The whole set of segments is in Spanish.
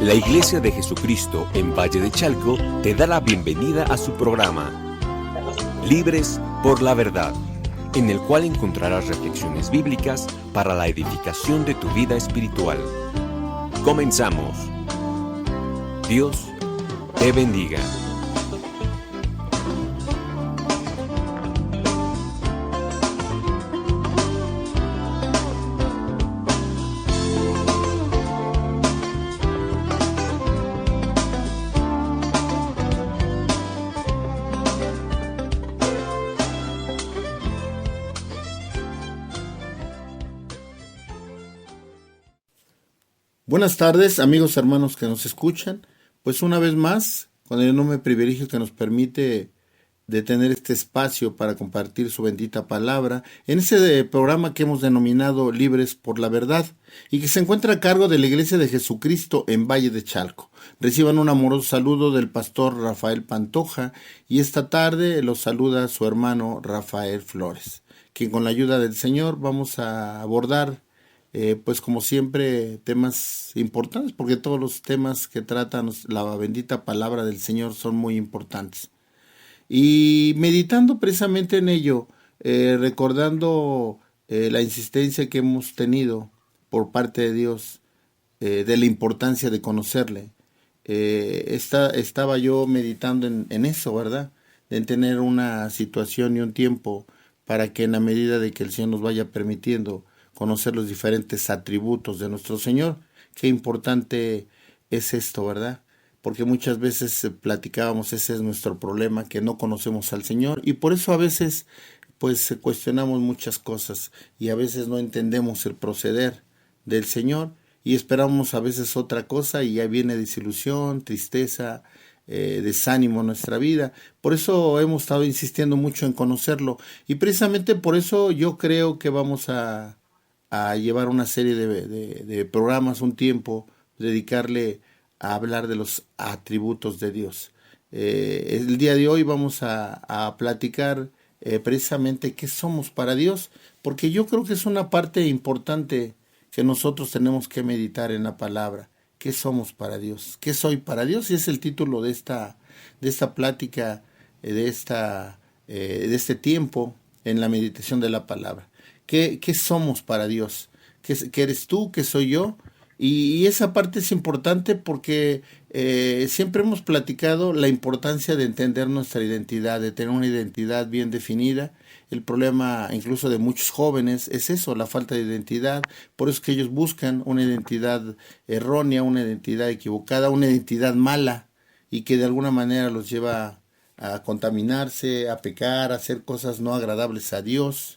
La Iglesia de Jesucristo en Valle de Chalco te da la bienvenida a su programa Libres por la Verdad, en el cual encontrarás reflexiones bíblicas para la edificación de tu vida espiritual. Comenzamos. Dios te bendiga. Buenas tardes, amigos hermanos que nos escuchan. Pues una vez más, con el enorme privilegio que nos permite de tener este espacio para compartir su bendita palabra en ese programa que hemos denominado Libres por la Verdad y que se encuentra a cargo de la Iglesia de Jesucristo en Valle de Chalco. Reciban un amoroso saludo del pastor Rafael Pantoja y esta tarde los saluda su hermano Rafael Flores, quien con la ayuda del Señor vamos a abordar pues como siempre temas importantes, porque todos los temas que tratan la bendita palabra del Señor son muy importantes. Y meditando precisamente en ello, recordando la insistencia que hemos tenido por parte de Dios, de la importancia de conocerle, estaba yo meditando en eso, ¿verdad? En tener una situación y un tiempo para que en la medida de que el Señor nos vaya permitiendo conocer los diferentes atributos de nuestro Señor. Qué importante es esto, ¿verdad? Porque muchas veces platicábamos, ese es nuestro problema, que no conocemos al Señor, y por eso a veces pues cuestionamos muchas cosas, y a veces no entendemos el proceder del Señor, y esperamos a veces otra cosa, y ya viene desilusión, tristeza, desánimo en nuestra vida. Por eso hemos estado insistiendo mucho en conocerlo, y precisamente por eso yo creo que vamos a llevar una serie de programas, un tiempo, dedicarle a hablar de los atributos de Dios. El día de hoy vamos a platicar precisamente qué somos para Dios, porque yo creo que es una parte importante que nosotros tenemos que meditar en la palabra. ¿Qué somos para Dios? ¿Qué soy para Dios? Y es el título de esta plática, de este tiempo en la meditación de la palabra. ¿Qué somos para Dios? ¿Qué eres tú? ¿Qué soy yo? Y esa parte es importante porque siempre hemos platicado la importancia de entender nuestra identidad, de tener una identidad bien definida. El problema incluso de muchos jóvenes es eso, la falta de identidad. Por eso es que ellos buscan una identidad errónea, una identidad equivocada, una identidad mala y que de alguna manera los lleva a contaminarse, a pecar, a hacer cosas no agradables a Dios.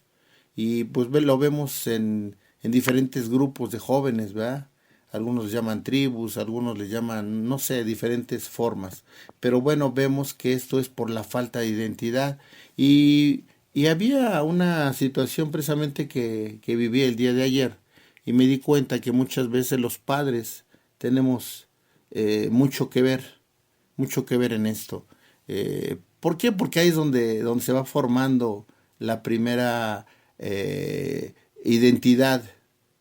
Y pues lo vemos en diferentes grupos de jóvenes, ¿verdad? Algunos les llaman tribus, algunos les llaman, no sé, diferentes formas. Pero bueno, vemos que esto es por la falta de identidad. Y había una situación precisamente que viví el día de ayer. Y me di cuenta que muchas veces los padres tenemos mucho que ver en esto. ¿Por qué? Porque ahí es donde se va formando la primera identidad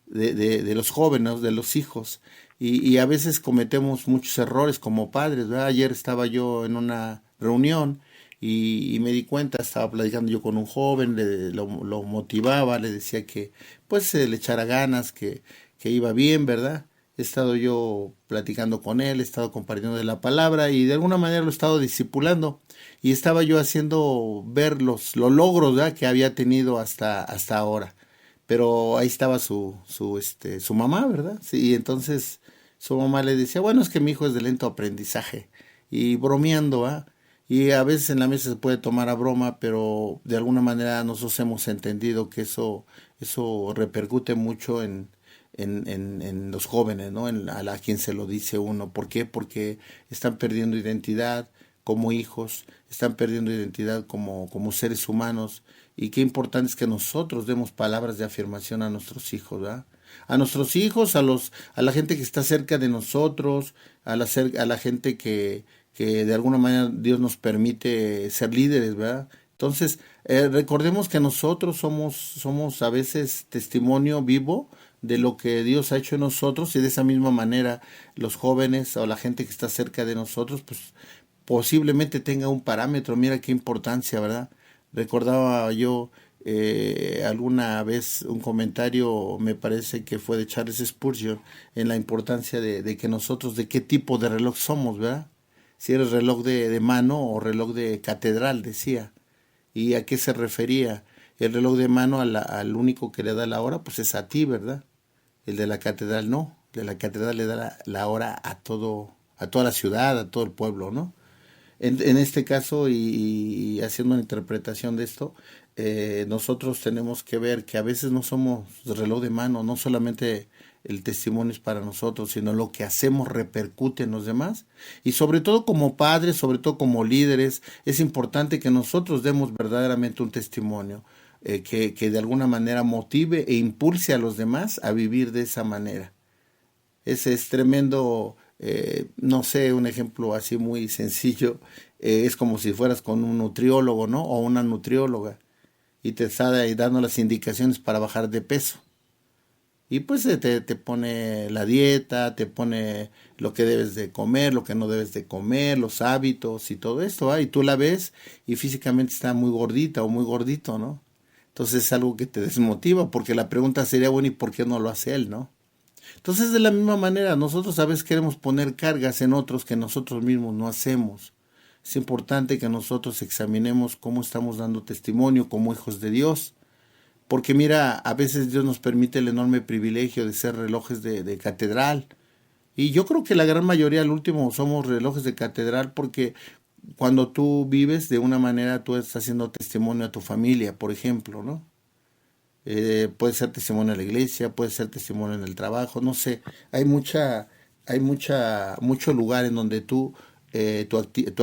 de los jóvenes, de los hijos, y a veces cometemos muchos errores como padres, ¿verdad? Ayer estaba yo en una reunión y me di cuenta, estaba platicando yo con un joven, lo motivaba, le decía que pues le echara ganas, que iba bien, ¿verdad? He estado yo platicando con él, he estado compartiendo de la palabra y de alguna manera lo he estado discipulando y estaba yo haciendo ver los logros, ¿verdad?, que había tenido hasta ahora. Pero ahí estaba su mamá, ¿verdad? Sí, y entonces su mamá le decía, bueno, es que mi hijo es de lento aprendizaje y bromeando, ¿ah? Y a veces en la mesa se puede tomar a broma, pero de alguna manera nosotros hemos entendido que eso repercute mucho en los jóvenes, ¿no? A quien se lo dice uno. ¿Por qué? Porque están perdiendo identidad como hijos, están perdiendo identidad como seres humanos, y qué importante es que nosotros demos palabras de afirmación a nuestros hijos, ¿verdad? A nuestros hijos, a la gente que está cerca de nosotros, a la gente que de alguna manera Dios nos permite ser líderes, ¿verdad? Entonces, recordemos que nosotros somos a veces testimonio vivo de lo que Dios ha hecho en nosotros, y de esa misma manera los jóvenes o la gente que está cerca de nosotros, pues posiblemente tenga un parámetro. Mira qué importancia, ¿verdad? Recordaba yo alguna vez un comentario, me parece que fue de Charles Spurgeon, en la importancia de que nosotros, de qué tipo de reloj somos, ¿verdad? Si eres reloj de mano o reloj de catedral, decía. ¿Y a qué se refería? El reloj de mano al único que le da la hora, pues es a ti, ¿verdad? El de la catedral no. El de la catedral le da la hora a toda la ciudad, a todo el pueblo, ¿no? En este caso, y haciendo una interpretación de esto, nosotros tenemos que ver que a veces no somos reloj de mano, no solamente el testimonio es para nosotros, sino lo que hacemos repercute en los demás. Y sobre todo como padres, sobre todo como líderes, es importante que nosotros demos verdaderamente un testimonio que de alguna manera motive e impulse a los demás a vivir de esa manera. Ese es tremendo. No sé, un ejemplo así muy sencillo, es como si fueras con un nutriólogo, ¿no? O una nutrióloga, y te está ahí dando las indicaciones para bajar de peso. Y pues te pone la dieta, te pone lo que debes de comer, lo que no debes de comer, los hábitos y todo esto, ¿ah? Y tú la ves y físicamente está muy gordita o muy gordito, ¿no? Entonces es algo que te desmotiva, porque la pregunta sería, bueno, ¿y por qué no lo hace él, no? Entonces, de la misma manera, nosotros a veces queremos poner cargas en otros que nosotros mismos no hacemos. Es importante que nosotros examinemos cómo estamos dando testimonio como hijos de Dios. Porque mira, a veces Dios nos permite el enorme privilegio de ser relojes de catedral. Y yo creo que la gran mayoría, al último, somos relojes de catedral, porque cuando tú vives de una manera, tú estás haciendo testimonio a tu familia, por ejemplo, ¿no? Puede ser testimonio en la iglesia, puede ser testimonio en el trabajo, no sé, mucho lugar en donde tu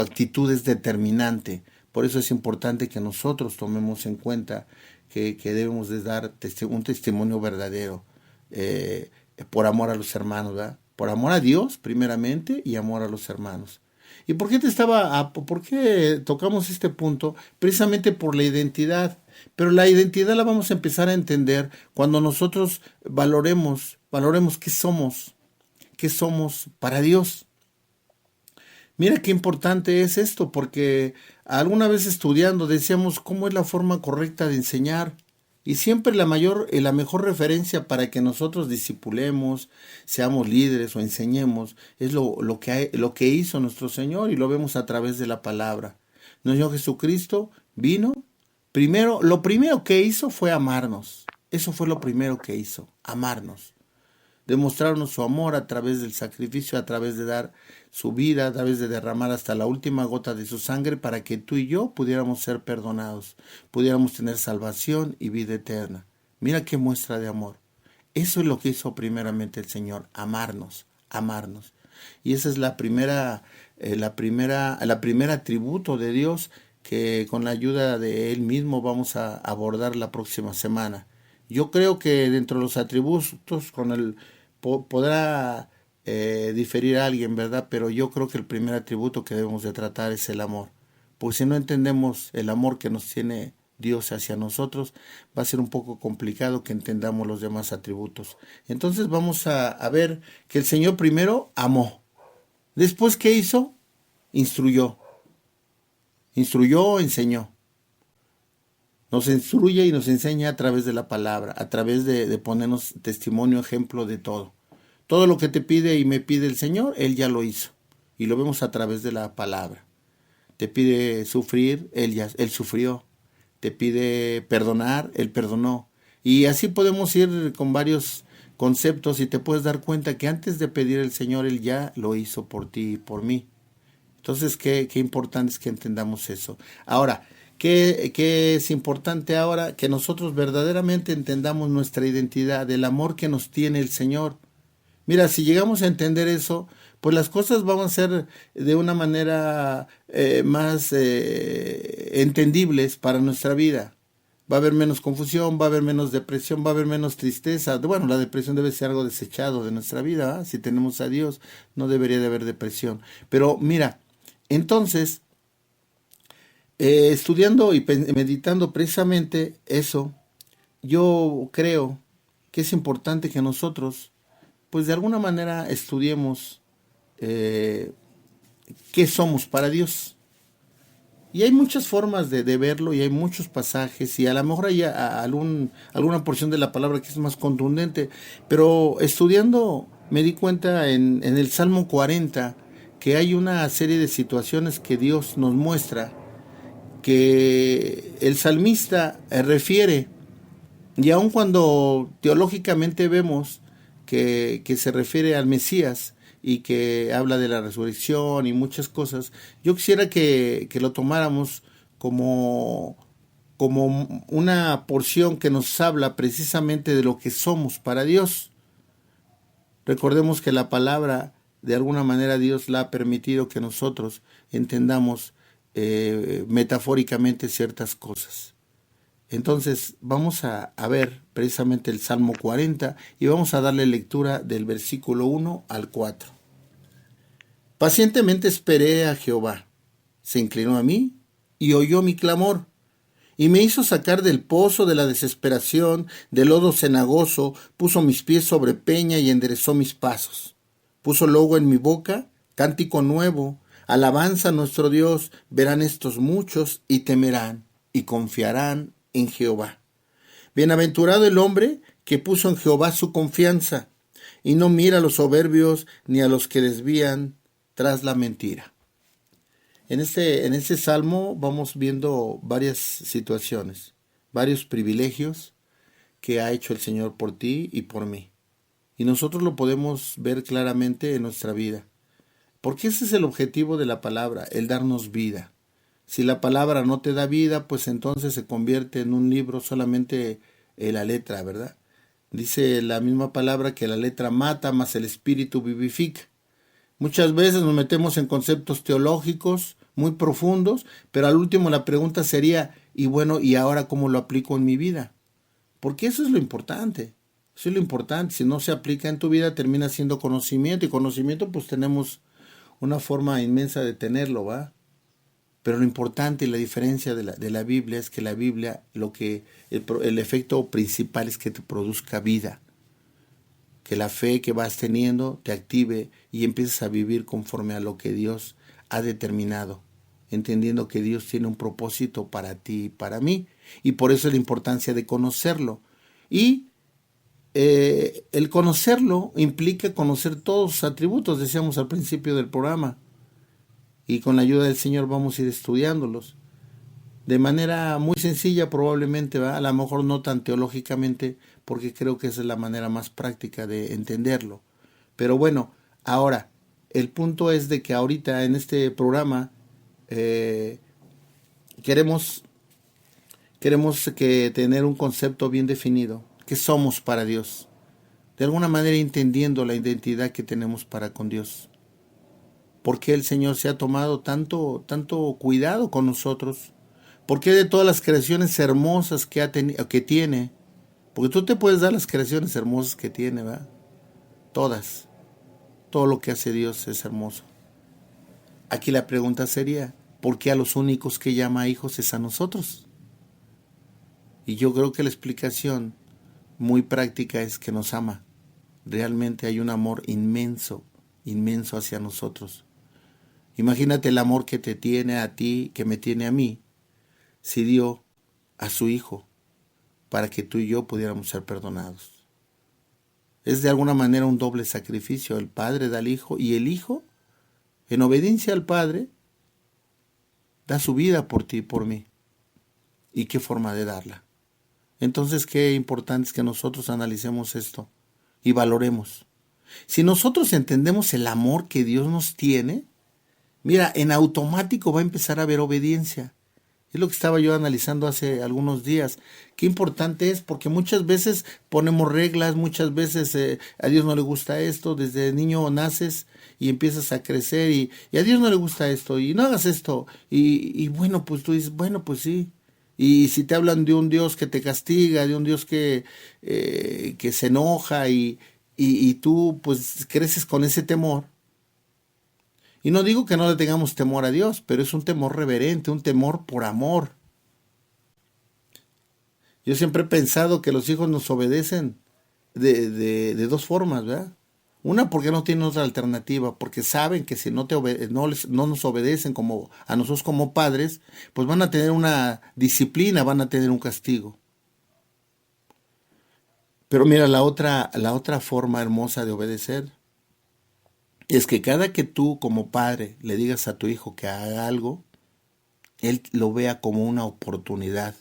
actitud es determinante. Por eso es importante que nosotros tomemos en cuenta que debemos de dar un testimonio verdadero, por amor a los hermanos, ¿verdad? Por amor a Dios, primeramente, y amor a los hermanos. ¿Y por qué tocamos este punto? Precisamente por la identidad. Pero la identidad la vamos a empezar a entender cuando nosotros valoremos qué somos para Dios. Mira qué importante es esto, porque alguna vez estudiando decíamos cómo es la forma correcta de enseñar. Y siempre la mejor referencia para que nosotros discipulemos, seamos líderes o enseñemos, es lo que hizo nuestro Señor, y lo vemos a través de la palabra. Nuestro Señor Jesucristo vino, lo primero que hizo fue amarnos. Eso fue lo primero que hizo, amarnos. Demostrarnos su amor a través del sacrificio, a través de dar su vida, a través de derramar hasta la última gota de su sangre, para que tú y yo pudiéramos ser perdonados, pudiéramos tener salvación y vida eterna. Mira qué muestra de amor. Eso es lo que hizo primeramente el Señor, amarnos. Y esa es la primera atributo de Dios, que con la ayuda de Él mismo vamos a abordar la próxima semana. Yo creo que dentro de los atributos podrá diferir a alguien, ¿verdad? Pero yo creo que el primer atributo que debemos de tratar es el amor. Porque si no entendemos el amor que nos tiene Dios hacia nosotros, va a ser un poco complicado que entendamos los demás atributos. Entonces vamos a ver que el Señor primero amó. Después, ¿qué hizo? Instruyó, enseñó. Nos instruye y nos enseña a través de la palabra, a través de ponernos testimonio, ejemplo de todo. Todo lo que te pide y me pide el Señor, Él ya lo hizo. Y lo vemos a través de la palabra. Te pide sufrir, Él sufrió. Te pide perdonar, Él perdonó. Y así podemos ir con varios conceptos, y te puedes dar cuenta que antes de pedir el Señor, Él ya lo hizo por ti y por mí. Entonces, qué importante es que entendamos eso. Ahora, ¿qué es importante ahora? Que nosotros verdaderamente entendamos nuestra identidad, el amor que nos tiene el Señor. Mira, si llegamos a entender eso, pues las cosas van a ser de una manera más entendibles para nuestra vida. Va a haber menos confusión, va a haber menos depresión, va a haber menos tristeza. Bueno, la depresión debe ser algo desechado de nuestra vida, ¿eh? Si tenemos a Dios, no debería de haber depresión. Pero mira, entonces, estudiando y meditando precisamente eso, yo creo que es importante que nosotros, pues de alguna manera estudiemos qué somos para Dios. Y hay muchas formas de verlo y hay muchos pasajes y a lo mejor hay alguna porción de la palabra que es más contundente, pero estudiando me di cuenta en el Salmo 40 que hay una serie de situaciones que Dios nos muestra, que el salmista refiere, y aun cuando teológicamente vemos que se refiere al Mesías y que habla de la resurrección y muchas cosas, yo quisiera que lo tomáramos como una porción que nos habla precisamente de lo que somos para Dios. Recordemos que la palabra, de alguna manera, Dios la ha permitido que nosotros entendamos metafóricamente ciertas cosas. Entonces vamos a ver precisamente el Salmo 40 y vamos a darle lectura del versículo 1 al 4. Pacientemente esperé a Jehová, se inclinó a mí y oyó mi clamor, y me hizo sacar del pozo de la desesperación, del lodo cenagoso, puso mis pies sobre peña y enderezó mis pasos. Puso luego en mi boca cántico nuevo, alabanza a nuestro Dios, verán estos muchos y temerán y confiarán en Jehová. Bienaventurado el hombre que puso en Jehová su confianza, y no mira a los soberbios ni a los que desvían tras la mentira. En este salmo vamos viendo varias situaciones, varios privilegios que ha hecho el Señor por ti y por mí. Y nosotros lo podemos ver claramente en nuestra vida. Porque ese es el objetivo de la palabra, el darnos vida. Si la palabra no te da vida, pues entonces se convierte en un libro solamente la letra, ¿verdad? Dice la misma palabra que la letra mata, mas el espíritu vivifica. Muchas veces nos metemos en conceptos teológicos muy profundos, pero al último la pregunta sería, y bueno, ¿y ahora cómo lo aplico en mi vida? Porque eso es lo importante. Eso es lo importante. Si no se aplica en tu vida, termina siendo conocimiento. Y conocimiento, pues tenemos una forma inmensa de tenerlo, ¿va? Pero lo importante y la diferencia de la Biblia es que la Biblia, el efecto principal es que te produzca vida. Que la fe que vas teniendo te active y empieces a vivir conforme a lo que Dios ha determinado, entendiendo que Dios tiene un propósito para ti y para mí, y por eso es la importancia de conocerlo. Y el conocerlo implica conocer todos sus atributos, decíamos al principio del programa, y con la ayuda del Señor vamos a ir estudiándolos. De manera muy sencilla probablemente, ¿va? A lo mejor no tan teológicamente, porque creo que esa es la manera más práctica de entenderlo. Pero bueno, ahora, el punto es de que ahorita en este programa queremos que tener un concepto bien definido, que somos para Dios. De alguna manera entendiendo la identidad que tenemos para con Dios. ¿Por qué el Señor se ha tomado tanto cuidado con nosotros? ¿Por qué de todas las creaciones hermosas que tiene? Porque tú te puedes dar las creaciones hermosas que tiene, ¿verdad? Todas. Todo lo que hace Dios es hermoso. Aquí la pregunta sería, ¿por qué a los únicos que llama hijos es a nosotros? Y yo creo que la explicación muy práctica es que nos ama. Realmente hay un amor inmenso hacia nosotros. Imagínate el amor que te tiene a ti, que me tiene a mí, si dio a su Hijo para que tú y yo pudiéramos ser perdonados. Es de alguna manera un doble sacrificio. El Padre da al Hijo y el Hijo, en obediencia al Padre, da su vida por ti y por mí. ¿Y qué forma de darla? Entonces, qué importante es que nosotros analicemos esto y valoremos. Si nosotros entendemos el amor que Dios nos tiene, mira, en automático va a empezar a haber obediencia. Es lo que estaba yo analizando hace algunos días. Qué importante es, porque muchas veces ponemos reglas, muchas veces a Dios no le gusta esto, desde niño naces y empiezas a crecer y a Dios no le gusta esto, y no hagas esto, y bueno, pues tú dices, bueno, pues sí. Y si te hablan de un Dios que te castiga, de un Dios que se enoja y tú pues creces con ese temor. Y no digo que no le tengamos temor a Dios, pero es un temor reverente, un temor por amor. Yo siempre he pensado que los hijos nos obedecen de dos formas, ¿verdad? Una, porque no tienen otra alternativa, porque saben que si no nos obedecen como a nosotros como padres, pues van a tener una disciplina, van a tener un castigo. Pero mira, la otra forma hermosa de obedecer es que cada que tú como padre le digas a tu hijo que haga algo, él lo vea como una oportunidad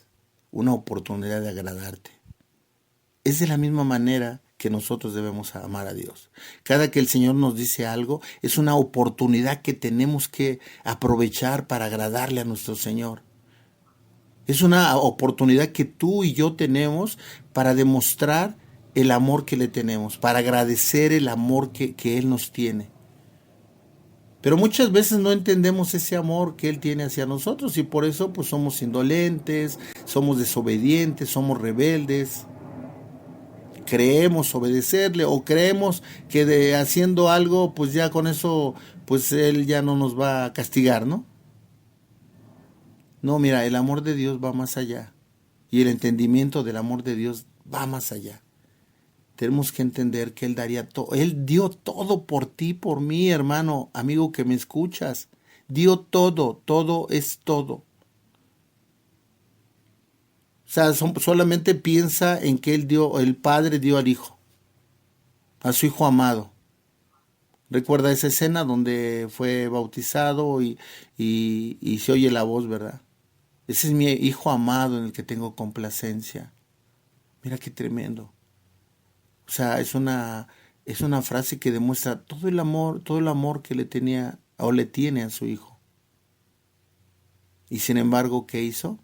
de agradarte. Es de la misma manera que nosotros debemos amar a Dios. Cada que el Señor nos dice algo, es una oportunidad que tenemos que aprovechar para agradarle a nuestro Señor. Es una oportunidad que tú y yo tenemos para demostrar el amor que le tenemos, para agradecer el amor que Él nos tiene. Pero muchas veces no entendemos ese amor que Él tiene hacia nosotros y por eso pues somos indolentes, somos desobedientes, somos rebeldes. Creemos obedecerle o creemos que haciendo algo pues ya con eso pues Él ya no nos va a castigar, ¿no? No, mira, el amor de Dios va más allá y el entendimiento del amor de Dios va más allá. Tenemos que entender que Él daría todo. Él dio todo por ti, por mí, hermano, amigo que me escuchas. Dio todo, todo es todo. O sea, solamente piensa en que el Padre dio al Hijo, a su Hijo amado. Recuerda esa escena donde fue bautizado y se oye la voz, ¿verdad? Ese es mi Hijo amado en el que tengo complacencia. Mira qué tremendo. O sea, es una frase que demuestra todo el amor que le tenía o le tiene a su hijo. Y sin embargo, ¿qué hizo?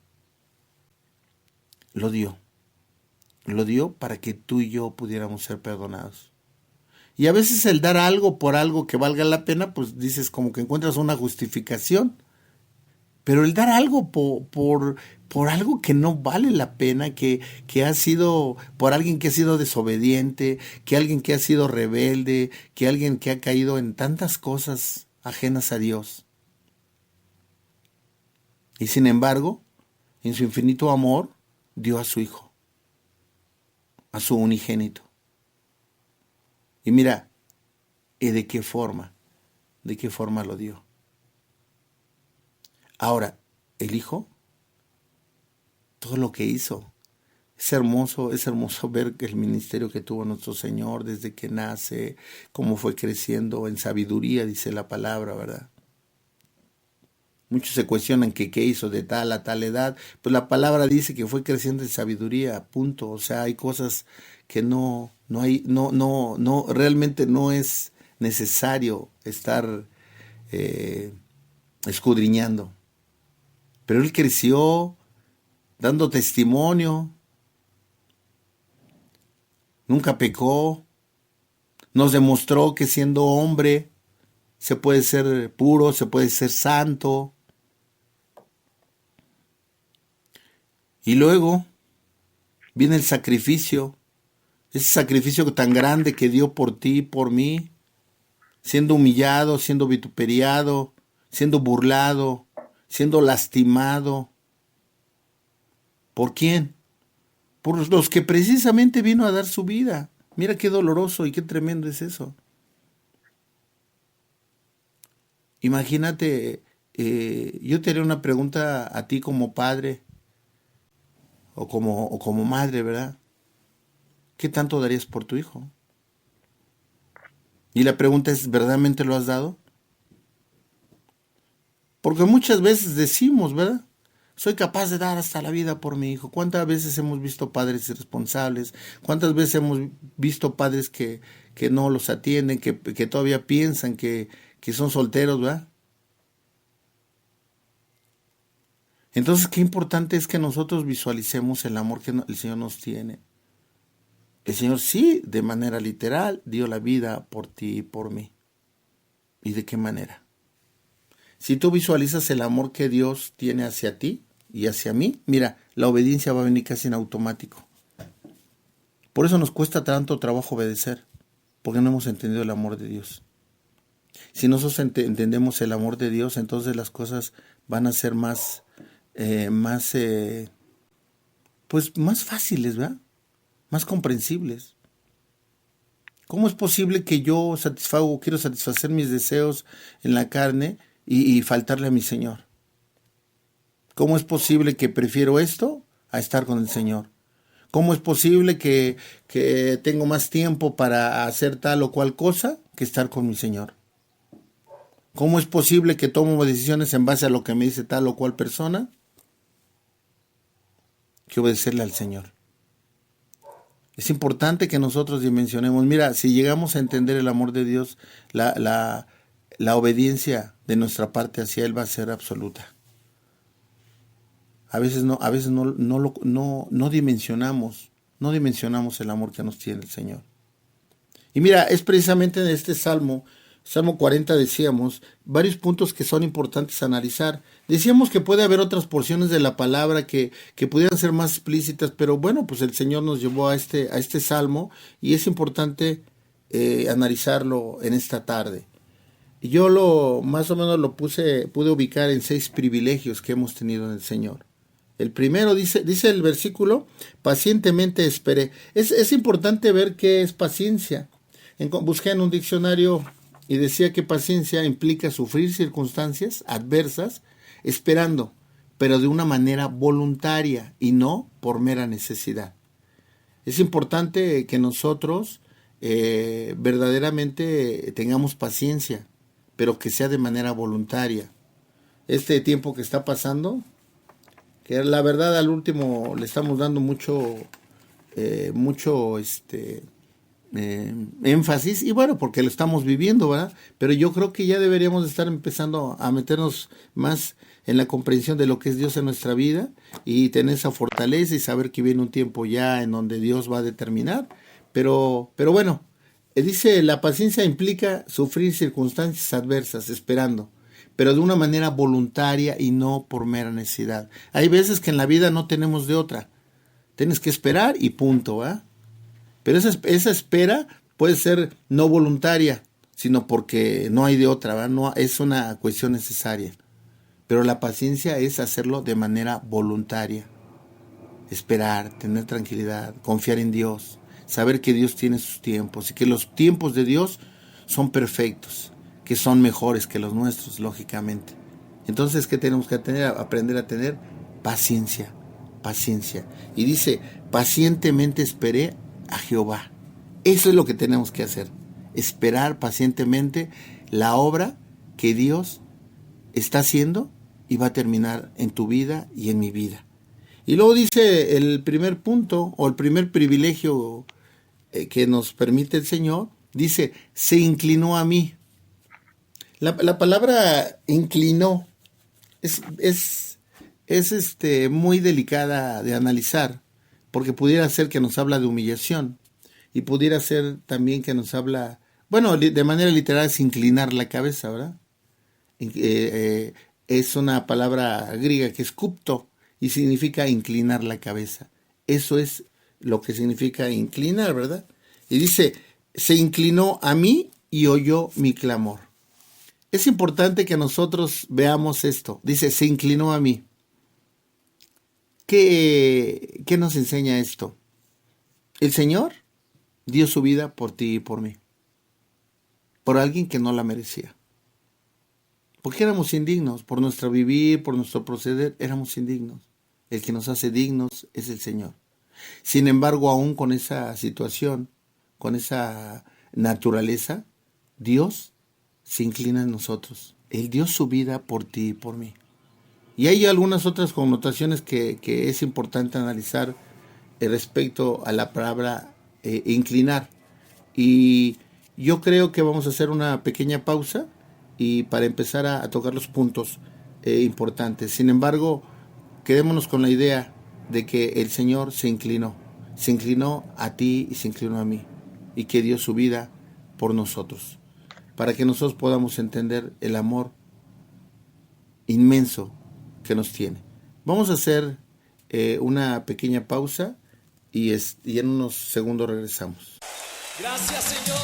Lo dio. Lo dio para que tú y yo pudiéramos ser perdonados. Y a veces el dar algo por algo que valga la pena, pues dices como que encuentras una justificación. Pero el dar algo por algo que no vale la pena, que ha sido, por alguien que ha sido desobediente, que alguien que ha sido rebelde, que alguien que ha caído en tantas cosas ajenas a Dios. Y sin embargo, en su infinito amor, dio a su Hijo, a su unigénito. Y mira, ¿y de qué forma? ¿De qué forma lo dio? Ahora, el Hijo, todo lo que hizo, es hermoso ver el ministerio que tuvo nuestro Señor desde que nace, cómo fue creciendo en sabiduría, dice la palabra, ¿verdad? Muchos se cuestionan que qué hizo de tal a tal edad, pues la palabra dice que fue creciendo en sabiduría, punto. O sea, hay cosas que no realmente no es necesario estar escudriñando. Pero él creció dando testimonio, nunca pecó, nos demostró que siendo hombre se puede ser puro, se puede ser santo. Y luego viene el sacrificio, ese sacrificio tan grande que dio por ti y por mí, siendo humillado, siendo vituperiado, siendo burlado, siendo lastimado. ¿Por quién? Por los que precisamente vino a dar su vida. Mira qué doloroso y qué tremendo es eso. Imagínate, yo te haré una pregunta a ti como padre o como madre, ¿verdad? ¿Qué tanto darías por tu hijo? Y la pregunta es, ¿verdaderamente lo has dado? Porque muchas veces decimos, ¿verdad? Soy capaz de dar hasta la vida por mi hijo. ¿Cuántas veces hemos visto padres irresponsables? ¿Cuántas veces hemos visto padres que no los atienden, que todavía piensan que son solteros, ¿verdad? Entonces, qué importante es que nosotros visualicemos el amor que el Señor nos tiene. El Señor sí, de manera literal, dio la vida por ti y por mí. ¿Y de qué manera? Si tú visualizas el amor que Dios tiene hacia ti y hacia mí, mira, la obediencia va a venir casi en automático. Por eso nos cuesta tanto trabajo obedecer, porque no hemos entendido el amor de Dios. Si nosotros entendemos el amor de Dios, entonces las cosas van a ser más fáciles, ¿verdad? Más comprensibles. ¿Cómo es posible que yo quiero satisfacer mis deseos en la carne y faltarle a mi Señor? ¿Cómo es posible que prefiero esto a estar con el Señor? ¿Cómo es posible que tengo más tiempo para hacer tal o cual cosa que estar con mi Señor? ¿Cómo es posible que tomo decisiones en base a lo que me dice tal o cual persona? Que obedecerle al Señor. Es importante que nosotros dimensionemos. Mira, si llegamos a entender el amor de Dios, la obediencia de nuestra parte hacia Él va a ser absoluta. A veces no dimensionamos el amor que nos tiene el Señor. Y mira, es precisamente en este Salmo 40 decíamos, varios puntos que son importantes analizar. Decíamos que puede haber otras porciones de la palabra que pudieran ser más explícitas, pero bueno, pues el Señor nos llevó a este Salmo y es importante analizarlo en esta tarde. Y yo más o menos pude ubicar en 6 privilegios que hemos tenido en el Señor. El primero dice el versículo, pacientemente esperé. Es importante ver qué es paciencia. Busqué en un diccionario y decía que paciencia implica sufrir circunstancias adversas esperando, pero de una manera voluntaria y no por mera necesidad. Es importante que nosotros verdaderamente tengamos paciencia, pero que sea de manera voluntaria. Este tiempo que está pasando, que la verdad al último le estamos dando mucho énfasis, y bueno, porque lo estamos viviendo, ¿verdad? Pero yo creo que ya deberíamos estar empezando a meternos más en la comprensión de lo que es Dios en nuestra vida y tener esa fortaleza y saber que viene un tiempo ya en donde Dios va a determinar. Pero bueno, dice, la paciencia implica sufrir circunstancias adversas esperando, pero de una manera voluntaria y no por mera necesidad. Hay veces que en la vida no tenemos de otra. Tienes que esperar y punto, ¿verdad? Pero esa espera puede ser no voluntaria, sino porque no hay de otra, ¿verdad? No, es una cuestión necesaria. Pero la paciencia es hacerlo de manera voluntaria. Esperar, tener tranquilidad, confiar en Dios, saber que Dios tiene sus tiempos y que los tiempos de Dios son perfectos, que son mejores que los nuestros, lógicamente. Entonces, ¿qué tenemos que tener? Aprender a tener paciencia. Y dice, pacientemente esperé a Jehová. Eso es lo que tenemos que hacer, esperar pacientemente la obra que Dios está haciendo y va a terminar en tu vida y en mi vida. Y luego dice el primer punto o el primer privilegio que nos permite el Señor, dice, se inclinó a mí. La palabra inclinó es muy delicada de analizar, porque pudiera ser que nos habla de humillación y pudiera ser también que nos habla, bueno, de manera literal es inclinar la cabeza, ¿verdad? Es una palabra griega que es kupto y significa inclinar la cabeza. Eso es lo que significa inclinar, ¿verdad? Y dice, se inclinó a mí y oyó mi clamor. Es importante que nosotros veamos esto. Dice, se inclinó a mí. ¿Qué nos enseña esto? El Señor dio su vida por ti y por mí. Por alguien que no la merecía. Porque éramos indignos. Por nuestro vivir, por nuestro proceder, éramos indignos. El que nos hace dignos es el Señor. Sin embargo, aún con esa situación, con esa naturaleza, Dios se inclina en nosotros. Él dio su vida por ti y por mí. Y hay algunas otras connotaciones que es importante analizar respecto a la palabra inclinar. Y yo creo que vamos a hacer una pequeña pausa y para empezar a tocar los puntos importantes. Sin embargo, quedémonos con la idea de que el Señor se inclinó a ti y se inclinó a mí, y que dio su vida por nosotros, para que nosotros podamos entender el amor inmenso que nos tiene. Vamos a hacer una pequeña pausa y en unos segundos regresamos. Gracias, Señor.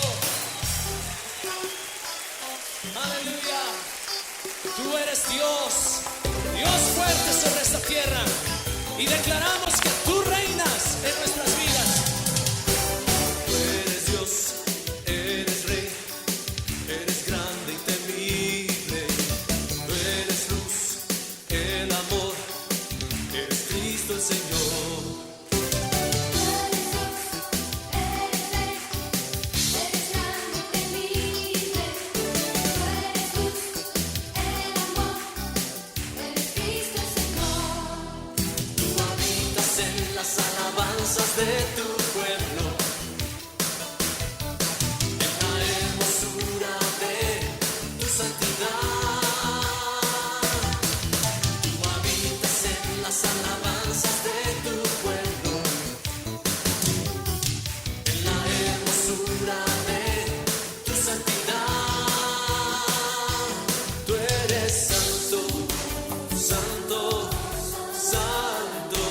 Aleluya. Tú eres Dios, Dios fuerte sobre esta tierra, y declaramos que tú reinas en nuestras vidas. Tú eres Dios Cristo el Señor. Alabanzas de tu pueblo, en la hermosura de tu santidad. Tú habitas en las alabanzas de tu pueblo, en la hermosura de tu santidad. Tú eres santo, santo, santo.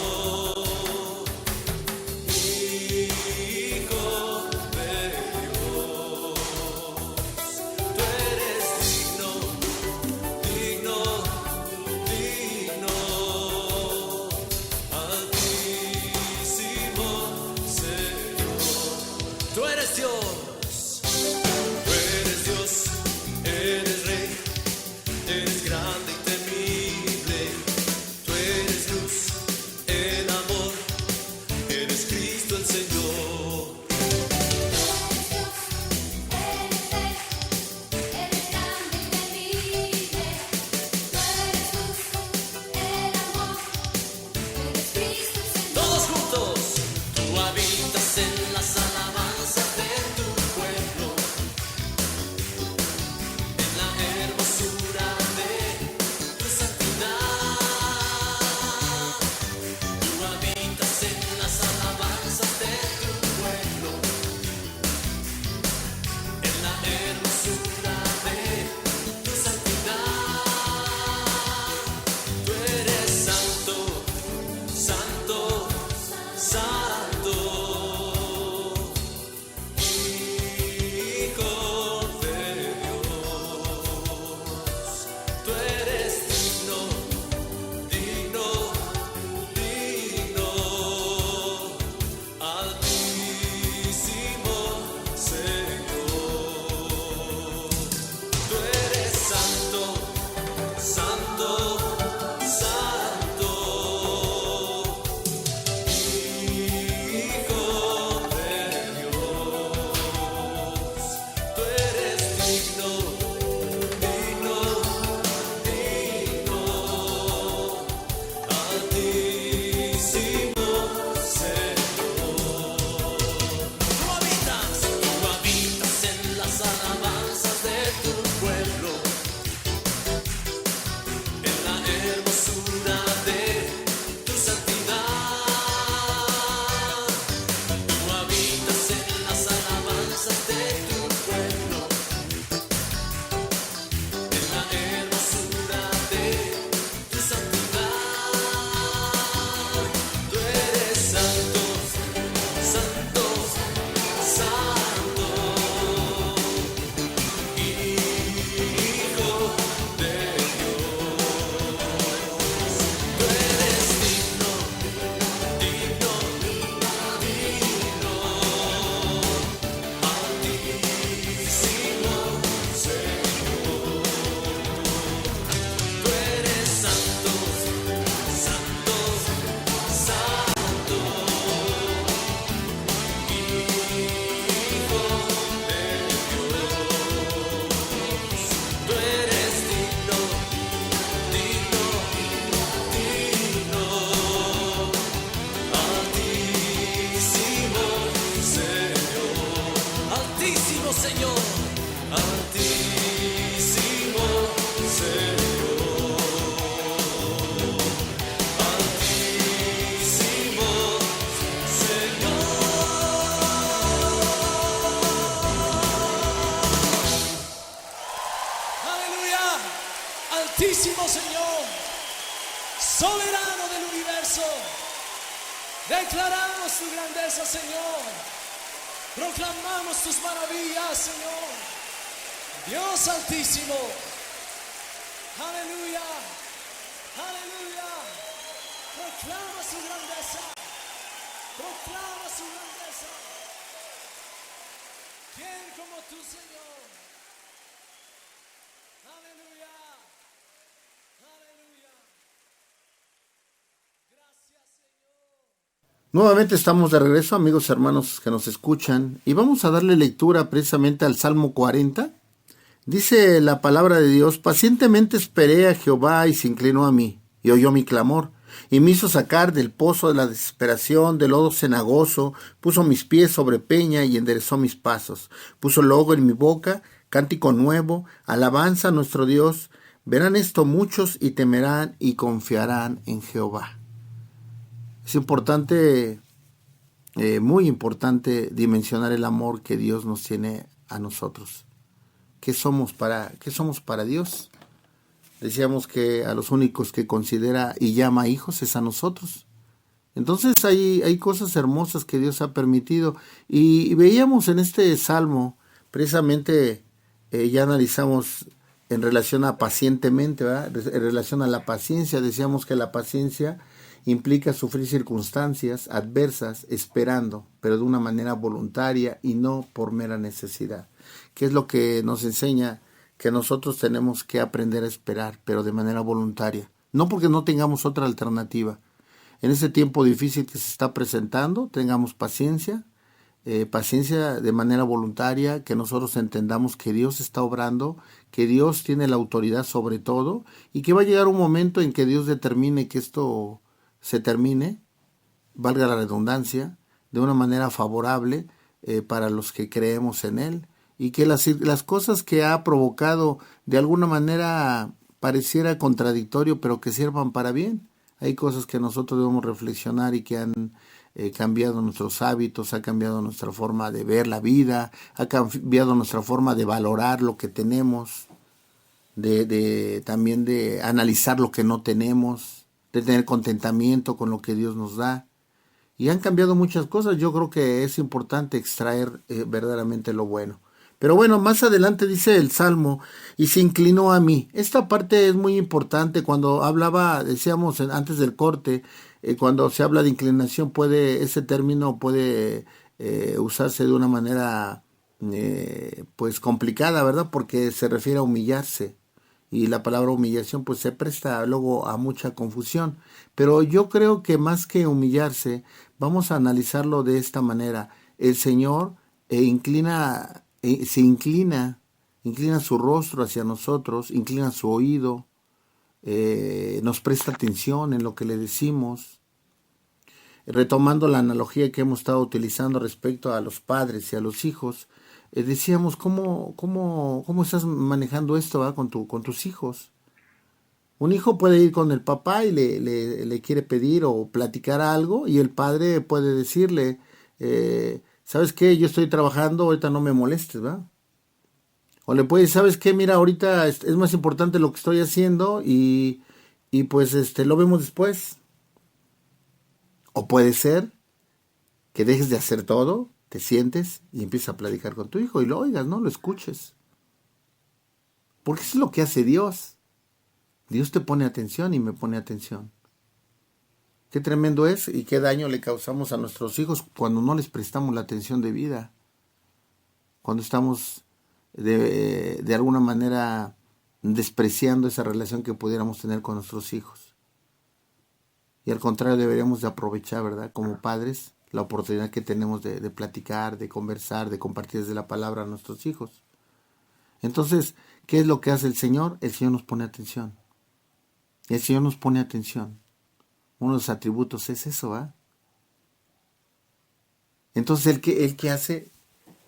Tú eres Dios, eres Rey, eres grande y temible. Tú eres luz, el amor, eres Cristo el Señor. Todos juntos, tú habitas en las alabanzas de tu pueblo, en la hermosura de tu santidad. Tú habitas en las alabanzas de tu pueblo, en la hermosura de tu santidad. Tú eres santo, santo, santo. Hijo de Dios, tú eres digno, digno, digno, altísimo Señor. Tú eres santo, santo, santo. Hijo de Dios, tú eres digno, digno, digno, altísimo Señor. Tú habitas en las alabanzas de tu pueblo, en la hermosura de tu santidad. Tú habitas en las alabanzas de tu pueblo, en la hermosura de tu santidad. Tú eres santo, santo, santo. Hijo de Dios, tú eres digno, digno, digno, altísimo Señor. Tú eres santo, santo, santo. Hijo de Dios, tú eres digno, digno, digno, altísimo Señor, altísimo Señor, altísimo Señor, altísimo Señor. Aleluya, altísimo Señor, soberano del universo. Declaramos tu grandeza, Señor. Proclamamos tus maravillas, Señor. Dios altísimo. Aleluya. Aleluya. Proclama su grandeza. Proclama su grandeza. ¿Quién como tú, Señor? Aleluya. Aleluya. Gracias, Señor. Nuevamente estamos de regreso, amigos hermanos que nos escuchan, y vamos a darle lectura precisamente al Salmo 40. Dice la palabra de Dios: pacientemente esperé a Jehová y se inclinó a mí, y oyó mi clamor, y me hizo sacar del pozo de la desesperación, del lodo cenagoso, puso mis pies sobre peña y enderezó mis pasos, puso logo en mi boca, cántico nuevo, alabanza a nuestro Dios. Verán esto muchos y temerán y confiarán en Jehová. Es importante, muy importante, dimensionar el amor que Dios nos tiene a nosotros. ¿Qué somos para Dios? Decíamos que a los únicos que considera y llama hijos es a nosotros. Entonces hay cosas hermosas que Dios ha permitido. Y veíamos en este salmo, precisamente, ya analizamos en relación a pacientemente, ¿verdad? En relación a la paciencia, decíamos que la paciencia implica sufrir circunstancias adversas esperando, pero de una manera voluntaria y no por mera necesidad. ¿Qué es lo que nos enseña? Que nosotros tenemos que aprender a esperar, pero de manera voluntaria. No porque no tengamos otra alternativa. En ese tiempo difícil que se está presentando, tengamos paciencia, paciencia de manera voluntaria, que nosotros entendamos que Dios está obrando, que Dios tiene la autoridad sobre todo, y que va a llegar un momento en que Dios determine que esto se termine, valga la redundancia, de una manera favorable para los que creemos en Él, y que las cosas que ha provocado de alguna manera pareciera contradictorio, pero que sirvan para bien. Hay cosas que nosotros debemos reflexionar y que han cambiado nuestros hábitos, ha cambiado nuestra forma de ver la vida, ha cambiado nuestra forma de valorar lo que tenemos, también de analizar lo que no tenemos, de tener contentamiento con lo que Dios nos da. Y han cambiado muchas cosas. Yo creo que es importante extraer verdaderamente lo bueno. Pero bueno, más adelante dice el Salmo, y se inclinó a mí. Esta parte es muy importante. Cuando hablaba, decíamos antes del corte, cuando se habla de inclinación, ese término puede usarse de una manera pues complicada, ¿verdad? Porque se refiere a humillarse. Y la palabra humillación pues se presta luego a mucha confusión. Pero yo creo que más que humillarse, vamos a analizarlo de esta manera. El Señor se inclina su rostro hacia nosotros, inclina su oído, nos presta atención en lo que le decimos. Retomando la analogía que hemos estado utilizando respecto a los padres y a los hijos, decíamos, ¿cómo estás manejando esto, ¿verdad? con tus hijos? Un hijo puede ir con el papá y le quiere pedir o platicar algo, y el padre puede decirle, ¿sabes qué? Yo estoy trabajando, ahorita no me molestes, ¿verdad? O le puede decir, ¿sabes qué? Mira, ahorita es más importante lo que estoy haciendo y pues lo vemos después. O puede ser que dejes de hacer todo, te sientes y empiezas a platicar con tu hijo y lo oigas, ¿no? Lo escuches. Porque eso es lo que hace Dios. Dios te pone atención y me pone atención. Qué tremendo es y qué daño le causamos a nuestros hijos cuando no les prestamos la atención debida. Cuando estamos de alguna manera despreciando esa relación que pudiéramos tener con nuestros hijos. Y al contrario, deberíamos de aprovechar, ¿verdad? Como padres, la oportunidad que tenemos de platicar, de conversar, de compartir desde la palabra a nuestros hijos. Entonces, ¿qué es lo que hace el Señor? El Señor nos pone atención. El Señor nos pone atención. Uno de los atributos es eso, ¿verdad? Entonces, el que hace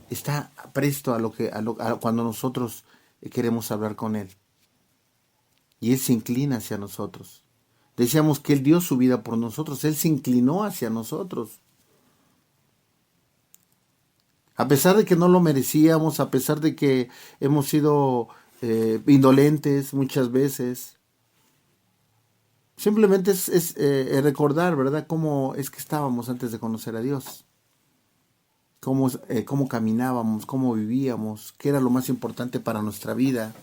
está presto a cuando nosotros queremos hablar con Él. Y Él se inclina hacia nosotros. Decíamos que Él dio su vida por nosotros. Él se inclinó hacia nosotros. A pesar de que no lo merecíamos, a pesar de que hemos sido indolentes muchas veces. Simplemente es recordar, ¿verdad?, cómo es que estábamos antes de conocer a Dios. Cómo caminábamos, cómo vivíamos, qué era lo más importante para nuestra vida.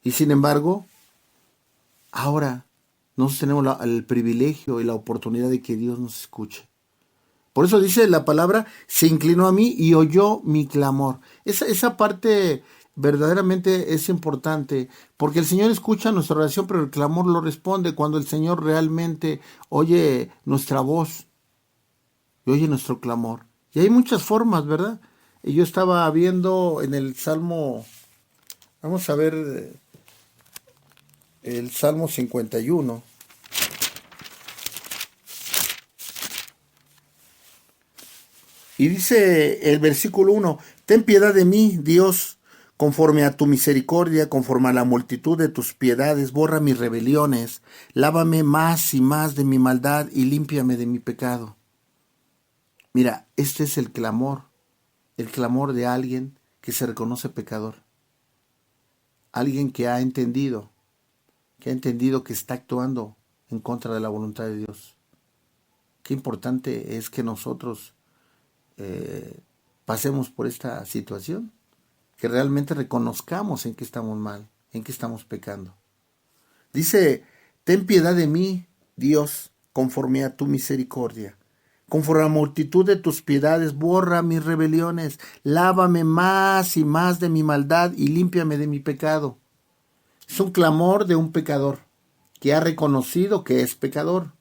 Y sin embargo, ahora nosotros tenemos el privilegio y la oportunidad de que Dios nos escuche. Por eso dice la palabra, se inclinó a mí y oyó mi clamor. Esa parte verdaderamente es importante, porque el Señor escucha nuestra oración, pero el clamor lo responde cuando el Señor realmente oye nuestra voz y oye nuestro clamor. Y hay muchas formas, ¿verdad? Y yo estaba viendo en el Salmo, vamos a ver el Salmo 51. Y dice el versículo 1, ten piedad de mí, Dios, conforme a tu misericordia, conforme a la multitud de tus piedades, borra mis rebeliones, lávame más y más de mi maldad y límpiame de mi pecado. Mira, este es el clamor de alguien que se reconoce pecador, alguien que ha entendido que está actuando en contra de la voluntad de Dios. Qué importante es que nosotros pasemos por esta situación, que realmente reconozcamos en que estamos mal, en que estamos pecando. Dice, ten piedad de mí, Dios, conforme a tu misericordia. Conforme a la multitud de tus piedades, borra mis rebeliones, lávame más y más de mi maldad y límpiame de mi pecado. Es un clamor de un pecador que ha reconocido que es pecador.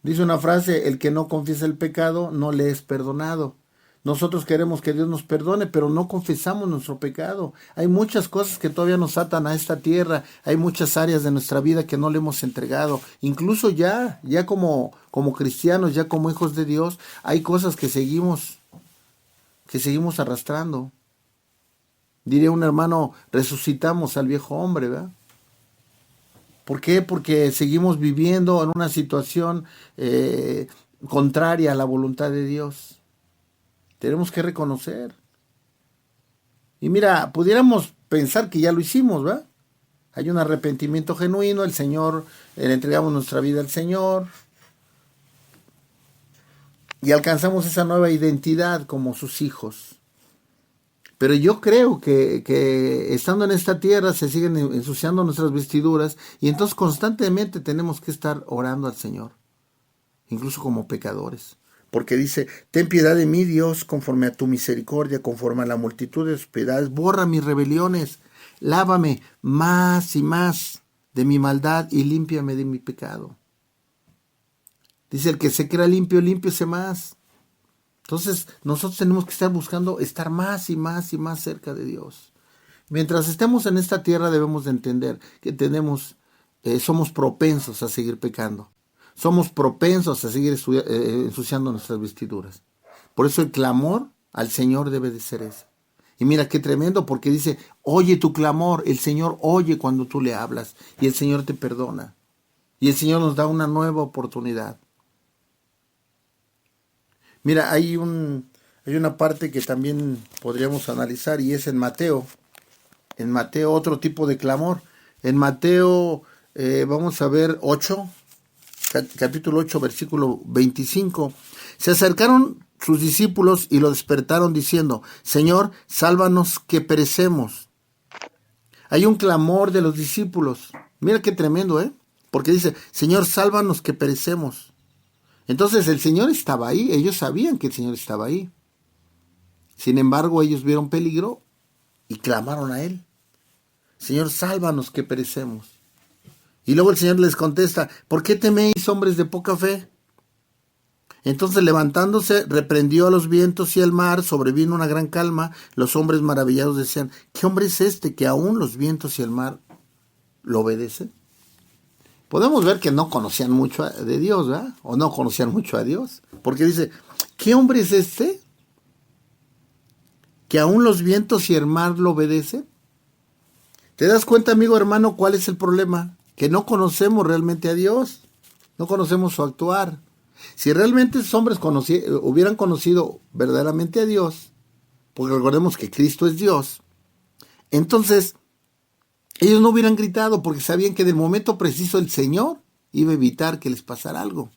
Dice una frase, el que no confiesa el pecado no le es perdonado. Nosotros queremos que Dios nos perdone, pero no confesamos nuestro pecado. Hay muchas cosas que todavía nos atan a esta tierra. Hay muchas áreas de nuestra vida que no le hemos entregado. Incluso ya como cristianos, ya como hijos de Dios, hay cosas que seguimos arrastrando. Diría un hermano, resucitamos al viejo hombre, ¿verdad? ¿Por qué? Porque seguimos viviendo en una situación contraria a la voluntad de Dios. Tenemos que reconocer. Y mira, pudiéramos pensar que ya lo hicimos, ¿verdad? Hay un arrepentimiento genuino, el Señor, le entregamos nuestra vida al Señor y alcanzamos esa nueva identidad como sus hijos. Pero yo creo que estando en esta tierra se siguen ensuciando nuestras vestiduras y entonces constantemente tenemos que estar orando al Señor, incluso como pecadores. Porque dice, ten piedad de mí, Dios, conforme a tu misericordia, conforme a la multitud de tus piedades, borra mis rebeliones, lávame más y más de mi maldad y límpiame de mi pecado. Dice, el que se crea limpio, límpiese más. Entonces, nosotros tenemos que estar buscando estar más y más y más cerca de Dios. Mientras estemos en esta tierra debemos de entender que somos propensos a seguir pecando. Somos propensos a seguir ensuciando nuestras vestiduras. Por eso el clamor al Señor debe de ser ese. Y mira qué tremendo, porque dice, oye tu clamor, el Señor oye cuando tú le hablas y el Señor te perdona. Y el Señor nos da una nueva oportunidad. Mira, hay una parte que también podríamos analizar y es en Mateo. En Mateo otro tipo de clamor. En Mateo vamos a ver capítulo 8, versículo 25. Se acercaron sus discípulos y lo despertaron diciendo, Señor, sálvanos que perecemos. Hay un clamor de los discípulos. Mira qué tremendo, porque dice, Señor, sálvanos que perecemos. Entonces el Señor estaba ahí, ellos sabían que el Señor estaba ahí. Sin embargo, ellos vieron peligro y clamaron a Él. Señor, sálvanos que perecemos. Y luego el Señor les contesta, ¿por qué teméis, hombres de poca fe? Entonces levantándose, reprendió a los vientos y al mar, sobrevino una gran calma. Los hombres maravillados decían, ¿qué hombre es este que aún los vientos y el mar lo obedecen? Podemos ver que no conocían mucho de Dios, ¿verdad? O no conocían mucho a Dios. Porque dice, ¿qué hombre es este que aún los vientos y el mar lo obedecen? ¿Te das cuenta, amigo hermano, cuál es el problema? Que no conocemos realmente a Dios. No conocemos su actuar. Si realmente esos hombres hubieran conocido verdaderamente a Dios, porque recordemos que Cristo es Dios, entonces ellos no hubieran gritado porque sabían que en el momento preciso el Señor iba a evitar que les pasara algo.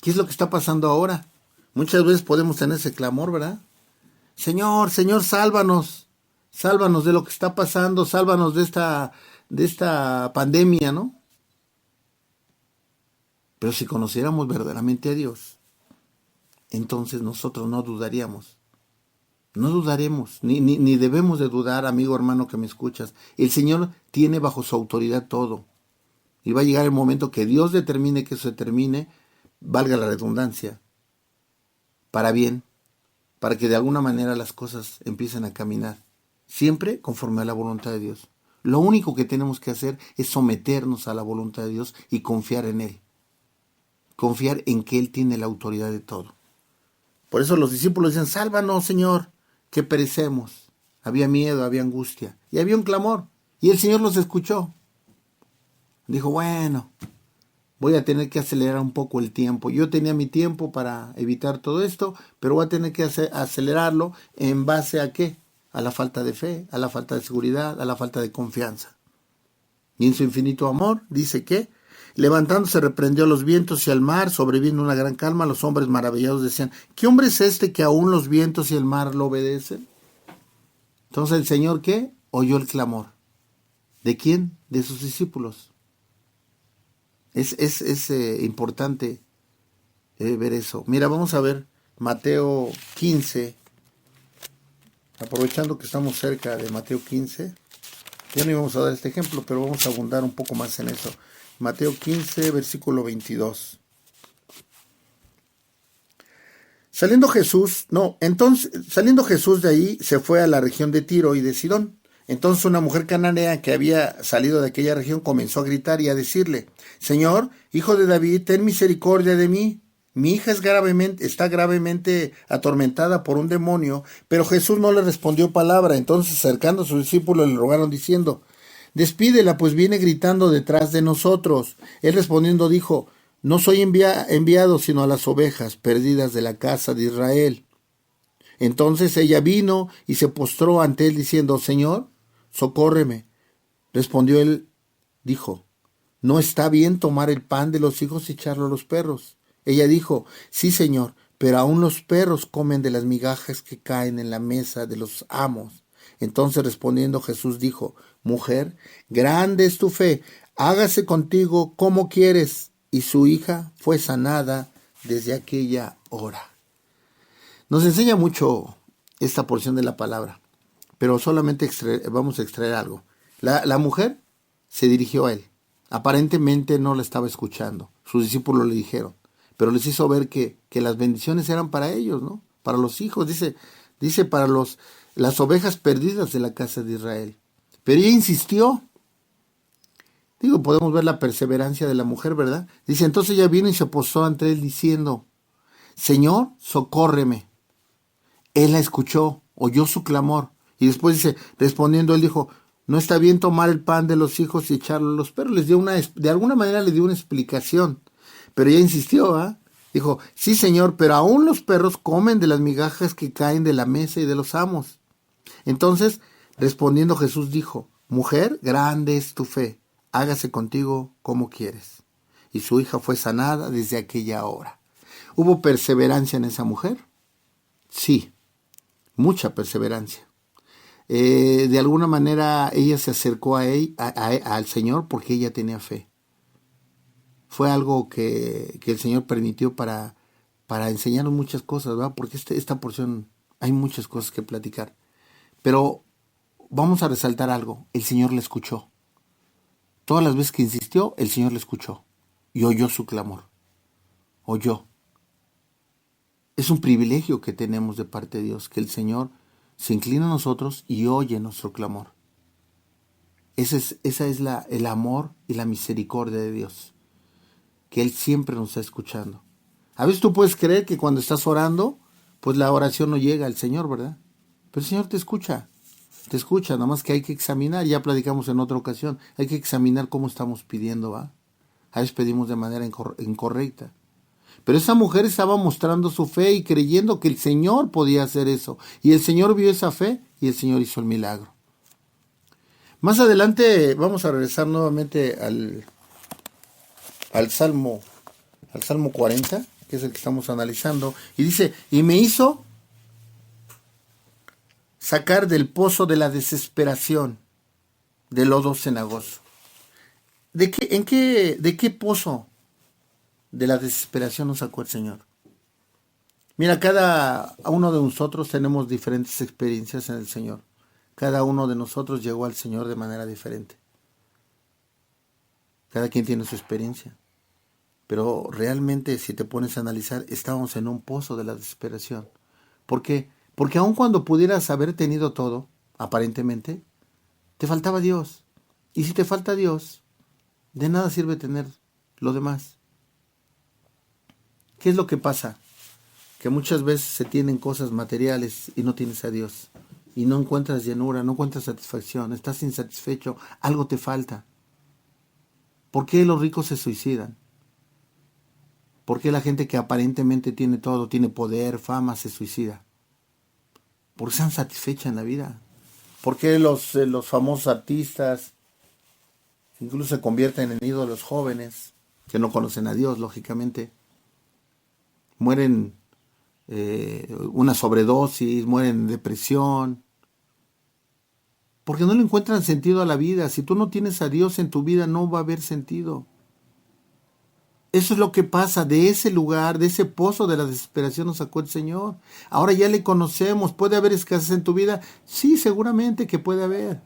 ¿Qué es lo que está pasando ahora? Muchas veces podemos tener ese clamor, ¿verdad? Señor, Señor, sálvanos. Sálvanos de lo que está pasando, sálvanos de esta pandemia, ¿no? Pero si conociéramos verdaderamente a Dios, entonces nosotros no dudaríamos No dudaremos, ni debemos de dudar, amigo, hermano, que me escuchas. El Señor tiene bajo su autoridad todo. Y va a llegar el momento que Dios determine que eso se termine, valga la redundancia, para bien, para que de alguna manera las cosas empiecen a caminar, siempre conforme a la voluntad de Dios. Lo único que tenemos que hacer es someternos a la voluntad de Dios y confiar en Él. Confiar en que Él tiene la autoridad de todo. Por eso los discípulos decían, sálvanos, Señor, que perecemos. Había miedo, había angustia y había un clamor. Y el Señor los escuchó. Dijo, bueno, voy a tener que acelerar un poco el tiempo. Yo tenía mi tiempo para evitar todo esto, pero voy a tener que acelerarlo en base a ¿qué? A la falta de fe, a la falta de seguridad, a la falta de confianza. Y en su infinito amor dice que, levantándose reprendió a los vientos y al mar, sobreviendo una gran calma, los hombres maravillados decían, ¿qué hombre es este que aún los vientos y el mar lo obedecen? Entonces el Señor, ¿qué? Oyó el clamor. ¿De quién? De sus discípulos. Es importante ver eso. Mira, vamos a ver Mateo 15, aprovechando que estamos cerca de Mateo 15. Ya no íbamos a dar este ejemplo, pero vamos a abundar un poco más en eso. Mateo 15, versículo 22. Saliendo Jesús de ahí, se fue a la región de Tiro y de Sidón. Entonces una mujer cananea que había salido de aquella región comenzó a gritar y a decirle, Señor, hijo de David, ten misericordia de mí. Mi hija está gravemente atormentada por un demonio. Pero Jesús no le respondió palabra. Entonces, acercando a sus discípulos, le rogaron diciendo, despídela, pues viene gritando detrás de nosotros. Él respondiendo dijo, no soy enviado sino a las ovejas perdidas de la casa de Israel. Entonces ella vino y se postró ante él diciendo, Señor, socórreme. Respondió él, dijo, no está bien tomar el pan de los hijos y echarlo a los perros. Ella dijo, sí, Señor, pero aún los perros comen de las migajas que caen en la mesa de los amos. Entonces respondiendo Jesús dijo, mujer, grande es tu fe, hágase contigo como quieres. Y su hija fue sanada desde aquella hora. Nos enseña mucho esta porción de la palabra, pero solamente vamos a extraer algo. La mujer se dirigió a él. Aparentemente no la estaba escuchando. Sus discípulos le dijeron, pero les hizo ver que las bendiciones eran para ellos, ¿no? Para los hijos, dice para las ovejas perdidas de la casa de Israel. Pero ella insistió. Podemos ver la perseverancia de la mujer, ¿verdad? Dice, entonces ella vino y se postró ante él diciendo, Señor, socórreme. Él la escuchó, oyó su clamor. Y después dice, respondiendo él dijo, no está bien tomar el pan de los hijos y echarlo a los perros. De alguna manera le dio una explicación. Pero ella insistió, ¿ah? Dijo, sí, Señor, pero aún los perros comen de las migajas que caen de la mesa y de los amos. Entonces, respondiendo Jesús dijo, mujer, grande es tu fe, hágase contigo como quieres. Y su hija fue sanada desde aquella hora. ¿Hubo perseverancia en esa mujer? Sí, mucha perseverancia. De alguna manera ella se acercó al Señor porque ella tenía fe. Fue algo que el Señor permitió para enseñarnos muchas cosas, ¿verdad? Porque esta porción hay muchas cosas que platicar. Pero vamos a resaltar algo. El Señor le escuchó. Todas las veces que insistió, el Señor le escuchó. Y oyó su clamor. Oyó. Es un privilegio que tenemos de parte de Dios, que el Señor se inclina a nosotros y oye nuestro clamor. Esa es el amor y la misericordia de Dios, que Él siempre nos está escuchando. A veces tú puedes creer que cuando estás orando, pues la oración no llega al Señor, ¿verdad? Pero el Señor te escucha, nada más que hay que examinar, ya platicamos en otra ocasión, hay que examinar cómo estamos pidiendo, ¿va? A veces pedimos de manera incorrecta. Pero esa mujer estaba mostrando su fe y creyendo que el Señor podía hacer eso. Y el Señor vio esa fe y el Señor hizo el milagro. Más adelante vamos a regresar nuevamente al Salmo 40, que es el que estamos analizando. Y dice, y me hizo sacar del pozo de la desesperación, del lodo cenagoso. ¿De qué pozo de la desesperación nos sacó el Señor? Mira, cada uno de nosotros tenemos diferentes experiencias en el Señor. Cada uno de nosotros llegó al Señor de manera diferente. Cada quien tiene su experiencia. Pero realmente, si te pones a analizar, estábamos en un pozo de la desesperación. ¿Por qué? Porque aun cuando pudieras haber tenido todo, aparentemente, te faltaba Dios. Y si te falta Dios, de nada sirve tener lo demás. ¿Qué es lo que pasa? Que muchas veces se tienen cosas materiales y no tienes a Dios. Y no encuentras llenura, no encuentras satisfacción, estás insatisfecho, algo te falta. ¿Por qué los ricos se suicidan? ¿Por qué la gente que aparentemente tiene todo, tiene poder, fama, se suicida? Porque están satisfechas en la vida. ¿Por qué los famosos artistas incluso se convierten en ídolos jóvenes que no conocen a Dios, lógicamente? Mueren una sobredosis, mueren en depresión, porque no le encuentran sentido a la vida. Si tú no tienes a Dios en tu vida, no va a haber sentido. Eso es lo que pasa. De ese lugar, de ese pozo de la desesperación nos sacó el Señor. Ahora ya le conocemos. ¿Puede haber escasez en tu vida? Sí, seguramente que puede haber.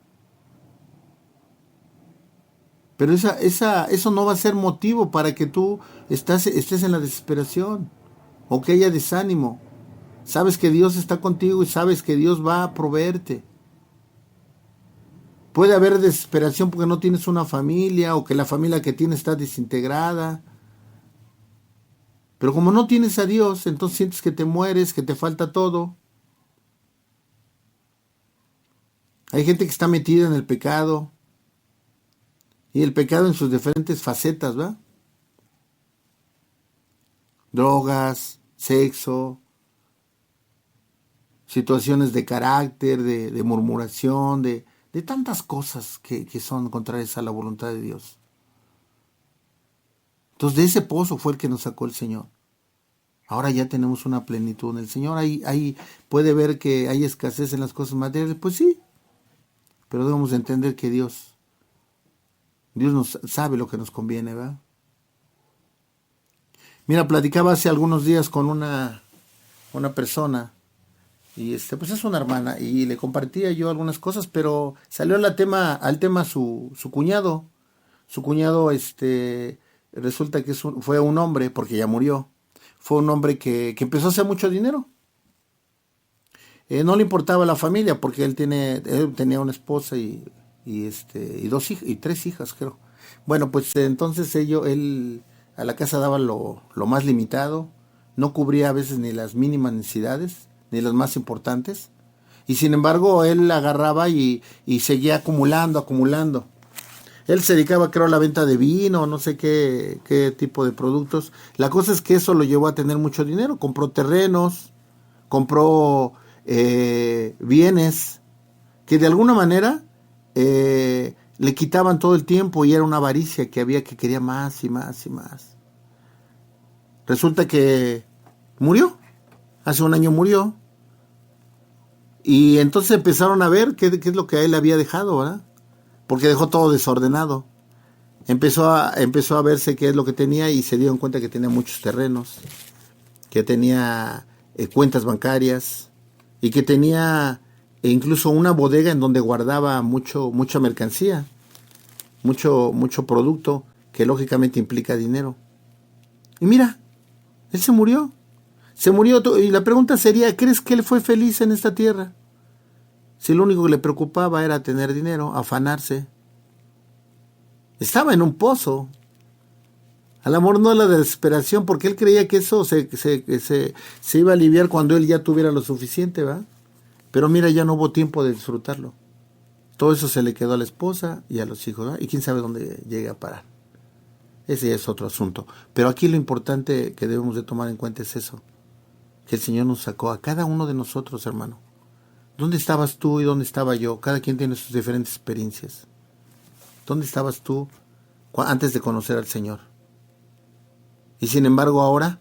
Pero eso no va a ser motivo para que tú estés en la desesperación o que haya desánimo. Sabes que Dios está contigo y sabes que Dios va a proveerte. Puede haber desesperación porque no tienes una familia o que la familia que tienes está desintegrada. Pero como no tienes a Dios, entonces sientes que te mueres, que te falta todo. Hay gente que está metida en el pecado. Y el pecado en sus diferentes facetas, ¿va? Drogas, sexo, situaciones de carácter, de murmuración, de tantas cosas que son contrarias a la voluntad de Dios. Entonces de ese pozo fue el que nos sacó el Señor. Ahora ya tenemos una plenitud en el Señor. Ahí puede ver que hay escasez en las cosas materiales. Pues sí, pero debemos entender que Dios nos sabe lo que nos conviene, ¿verdad? Mira, platicaba hace algunos días con una persona y pues es una hermana y le compartía yo algunas cosas, pero salió al tema su cuñado. Su cuñado resulta que fue un hombre, porque ya murió. Fue un hombre que empezó a hacer mucho dinero. No le importaba la familia porque él tenía una esposa y 2 hijas y 3 hijas, creo. Bueno, pues entonces él a la casa daba lo más limitado, no cubría a veces ni las mínimas necesidades, ni las más importantes, y sin embargo él agarraba y seguía acumulando. Él se dedicaba, creo, a la venta de vino, no sé qué tipo de productos. La cosa es que eso lo llevó a tener mucho dinero, compró terrenos, compró bienes, que de alguna manera le quitaban todo el tiempo y era una avaricia que quería más y más y más. Resulta que murió, hace un año murió, y entonces empezaron a ver qué es lo que a él había dejado, ¿verdad? Porque dejó todo desordenado. Empezó a verse qué es lo que tenía y se dieron cuenta que tenía muchos terrenos, que tenía cuentas bancarias y que tenía incluso una bodega en donde guardaba mucha mercancía, mucho producto que lógicamente implica dinero. Y mira, él se murió y la pregunta sería, ¿crees que él fue feliz en esta tierra? Si lo único que le preocupaba era tener dinero, afanarse. Estaba en un pozo. Al amor no la desesperación, porque él creía que eso se iba a aliviar cuando él ya tuviera lo suficiente, ¿va? Pero mira, ya no hubo tiempo de disfrutarlo. Todo eso se le quedó a la esposa y a los hijos, ¿va? Y quién sabe dónde llegue a parar. Ese es otro asunto. Pero aquí lo importante que debemos de tomar en cuenta es eso. Que el Señor nos sacó a cada uno de nosotros, hermano. ¿Dónde estabas tú y dónde estaba yo? Cada quien tiene sus diferentes experiencias. ¿Dónde estabas tú antes de conocer al Señor? Y sin embargo ahora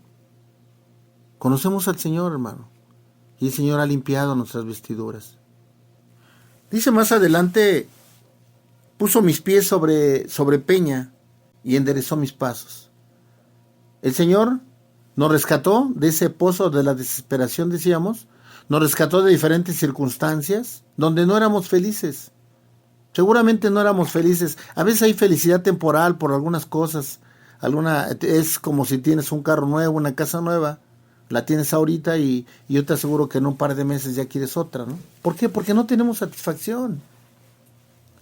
conocemos al Señor, hermano. Y el Señor ha limpiado nuestras vestiduras. Dice más adelante, puso mis pies sobre peña y enderezó mis pasos. El Señor Nos rescató de ese pozo de la desesperación, decíamos. Nos rescató de diferentes circunstancias donde no éramos felices. Seguramente no éramos felices. A veces hay felicidad temporal por algunas cosas. Es como si tienes un carro nuevo, una casa nueva. La tienes ahorita y yo te aseguro que en un par de meses ya quieres otra, ¿no? ¿Por qué? Porque no tenemos satisfacción.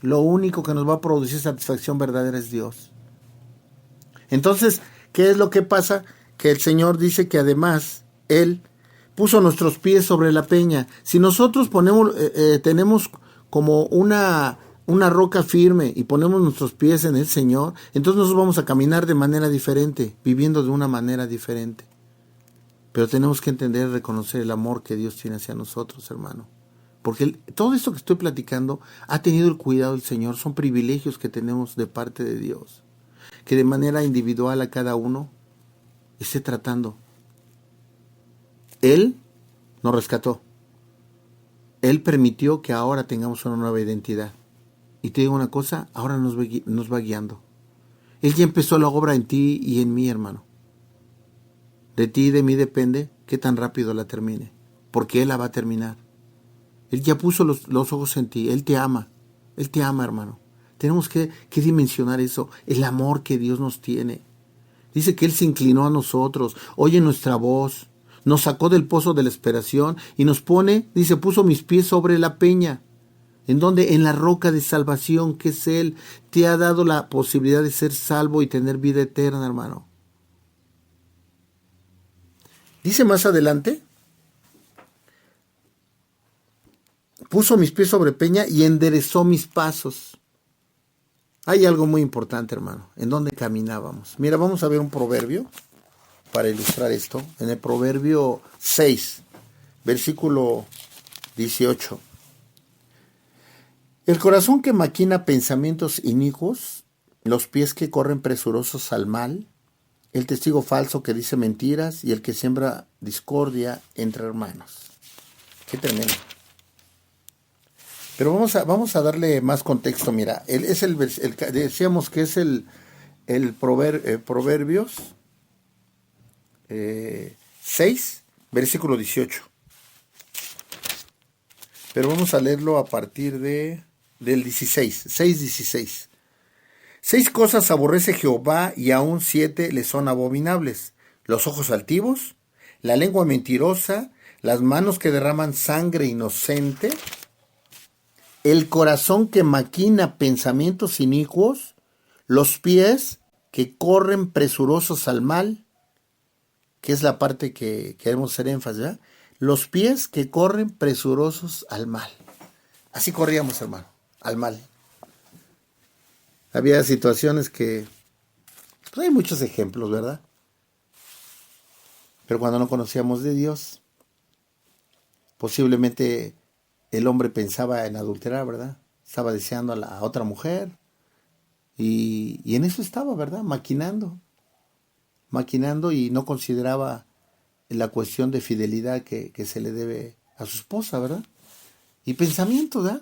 Lo único que nos va a producir satisfacción verdadera es Dios. Entonces, ¿qué es lo que pasa? Que el Señor dice que además Él puso nuestros pies sobre la peña. Si nosotros tenemos como una roca firme y ponemos nuestros pies en el Señor, entonces nosotros vamos a caminar de manera diferente, viviendo de una manera diferente. Pero tenemos que entender y reconocer el amor que Dios tiene hacia nosotros, hermano. Porque todo esto que estoy platicando ha tenido el cuidado del Señor. Son privilegios que tenemos de parte de Dios. Que de manera individual a cada uno esté tratando. Él nos rescató. Él permitió que ahora tengamos una nueva identidad. Y te digo una cosa, ahora nos va guiando. Él ya empezó la obra en ti y en mí, hermano. De ti y de mí depende qué tan rápido la termine. Porque Él la va a terminar. Él ya puso los ojos en ti. Él te ama. Él te ama, hermano. Tenemos que dimensionar eso. El amor que Dios nos tiene. Dice que Él se inclinó a nosotros. Oye nuestra voz. Nos sacó del pozo de la esperación y nos pone, dice, puso mis pies sobre la peña. ¿En dónde? En la roca de salvación que es Él. Te ha dado la posibilidad de ser salvo y tener vida eterna, hermano. Dice más adelante, puso mis pies sobre peña y enderezó mis pasos. Hay algo muy importante, hermano. ¿En dónde caminábamos? Mira, vamos a ver un proverbio para ilustrar esto. En el proverbio 6, versículo 18. El corazón que maquina pensamientos inicuos, los pies que corren presurosos al mal, el testigo falso que dice mentiras y el que siembra discordia entre hermanos. Qué tremendo. Pero vamos a darle más contexto. Mira, decíamos que es el Proverbios 6, versículo 18. Pero vamos a leerlo a partir del 16, 6:16. 6 cosas aborrece Jehová y aún 7 le son abominables: los ojos altivos, la lengua mentirosa, las manos que derraman sangre inocente, el corazón que maquina pensamientos inicuos, los pies que corren presurosos al mal, que es la parte que queremos hacer énfasis, ¿verdad? Los pies que corren presurosos al mal. Así corríamos, hermano, al mal. Había situaciones que, pues hay muchos ejemplos, ¿verdad? Pero cuando no conocíamos de Dios, posiblemente el hombre pensaba en adulterar, ¿verdad? Estaba deseando a la otra mujer y en eso estaba, ¿verdad? Maquinando y no consideraba la cuestión de fidelidad que se le debe a su esposa, ¿verdad? Y pensamiento, ¿verdad?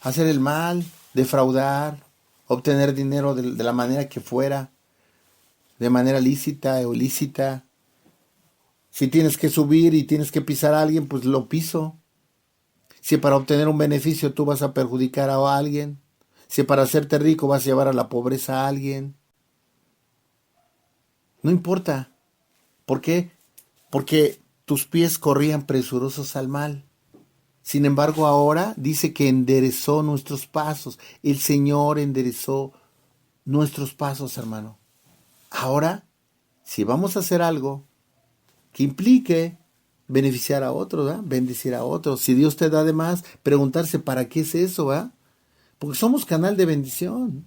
Hacer el mal, defraudar, obtener dinero de la manera que fuera, de manera lícita o ilícita. Si tienes que subir y tienes que pisar a alguien, pues lo piso. Si para obtener un beneficio tú vas a perjudicar a alguien, si para hacerte rico vas a llevar a la pobreza a alguien, no importa. ¿Por qué? Porque tus pies corrían presurosos al mal. Sin embargo, ahora dice que enderezó nuestros pasos. El Señor enderezó nuestros pasos, hermano. Ahora, si vamos a hacer algo que implique beneficiar a otros, ¿verdad? Bendecir a otros. Si Dios te da de más, preguntarse ¿para qué es eso? ¿Verdad? Porque somos canal de bendición.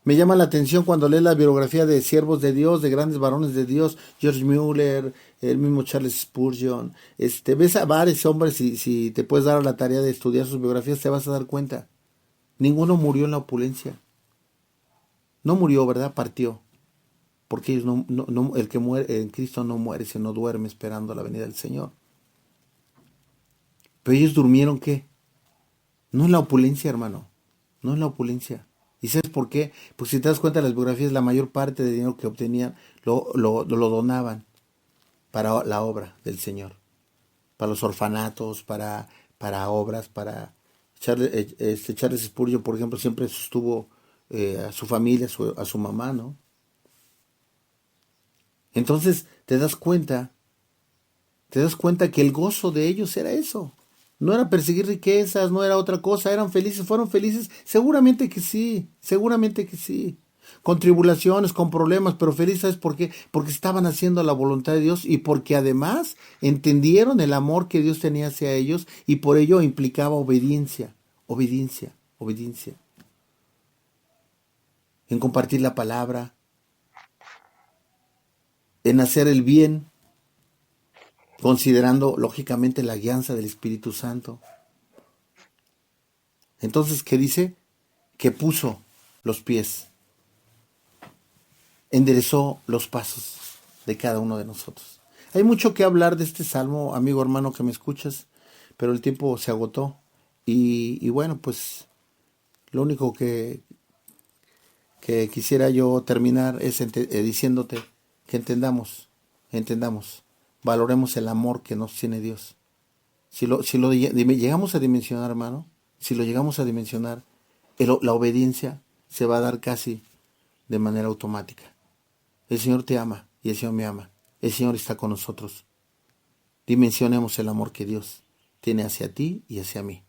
Me llama la atención cuando lees la biografía de siervos de Dios, de grandes varones de Dios, George Mueller, el mismo Charles Spurgeon. Ves a varios hombres y si te puedes dar la tarea de estudiar sus biografías, te vas a dar cuenta. Ninguno murió en la opulencia. No murió, ¿verdad? Partió. Porque ellos el que muere en Cristo no muere, sino duerme esperando la venida del Señor. Pero ellos durmieron, ¿qué? No en la opulencia, hermano. No en la opulencia. ¿Y sabes por qué? Pues si te das cuenta, las biografías, la mayor parte del dinero que obtenían lo donaban para la obra del Señor, para los orfanatos, para obras, para Charles Spurgeon, por ejemplo, siempre sostuvo a su familia, a su mamá, ¿no? Entonces te das cuenta que el gozo de ellos era eso. No era perseguir riquezas, no era otra cosa, eran felices, fueron felices, seguramente que sí, con tribulaciones, con problemas, pero felices porque estaban haciendo la voluntad de Dios y porque además entendieron el amor que Dios tenía hacia ellos y por ello implicaba obediencia, en compartir la palabra, en hacer el bien, considerando lógicamente la guianza del Espíritu Santo. Entonces, ¿qué dice? Que puso los pies, enderezó los pasos de cada uno de nosotros. Hay mucho que hablar de este salmo, amigo hermano que me escuchas, pero el tiempo se agotó y bueno, pues lo único que quisiera yo terminar es diciéndote que entendamos, valoremos el amor que nos tiene Dios. Si lo llegamos a dimensionar, hermano, la obediencia se va a dar casi de manera automática. El Señor te ama y el Señor me ama. El Señor está con nosotros. Dimensionemos el amor que Dios tiene hacia ti y hacia mí.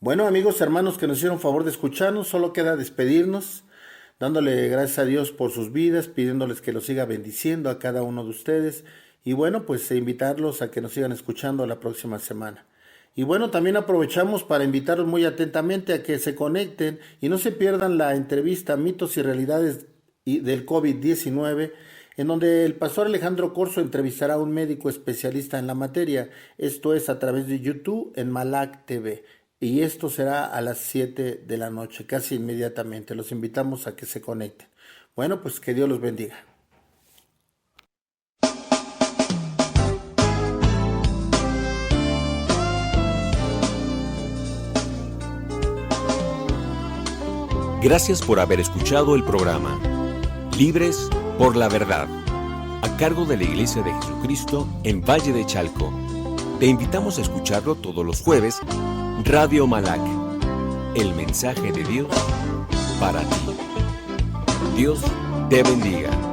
Bueno, amigos, hermanos que nos hicieron favor de escucharnos, solo queda despedirnos, dándole gracias a Dios por sus vidas, pidiéndoles que los siga bendiciendo a cada uno de ustedes. Y bueno, pues invitarlos a que nos sigan escuchando la próxima semana. Y bueno, también aprovechamos para invitarlos muy atentamente a que se conecten y no se pierdan la entrevista Mitos y Realidades del COVID-19, en donde el pastor Alejandro Corzo entrevistará a un médico especialista en la materia. Esto es a través de YouTube en Malac TV. Y esto será a las 7 de la noche, casi inmediatamente. Los invitamos a que se conecten. Bueno, pues que Dios los bendiga. Gracias por haber escuchado el programa Libres por la Verdad, a cargo de la Iglesia de Jesucristo en Valle de Chalco. Te invitamos a escucharlo todos los jueves, Radio Malac, el mensaje de Dios para ti. Dios te bendiga.